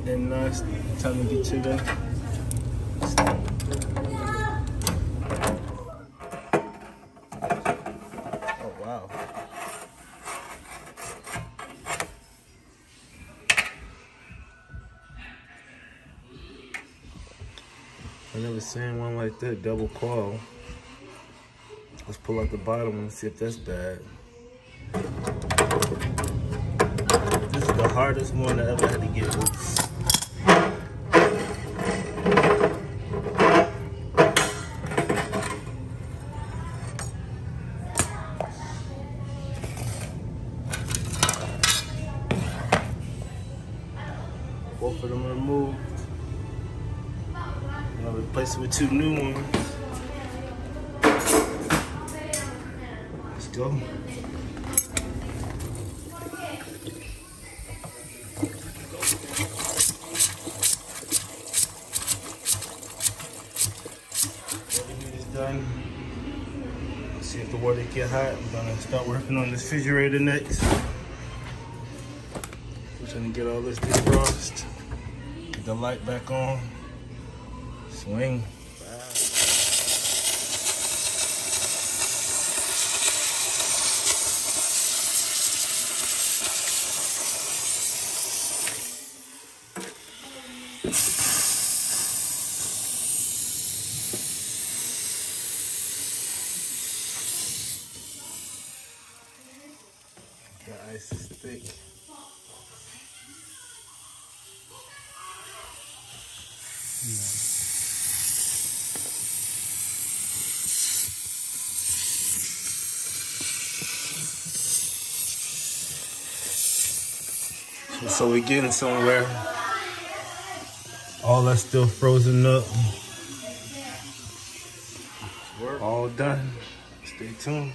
And nice. Time to get to them. Oh wow. I never seen one like that, double coil. Let's pull out the bottom and see if that's bad. This is the hardest one I ever had to get loose. Both of them removed. I'm gonna replace it with 2 new ones. Let's go. Everything is done. Let's see if the water get hot. I'm gonna start working on this refrigerator next. We're trying to get all this defrosted. Get the light back on. Swing. The ice is thick. So we're getting somewhere. All that's still frozen up. All done. Stay tuned.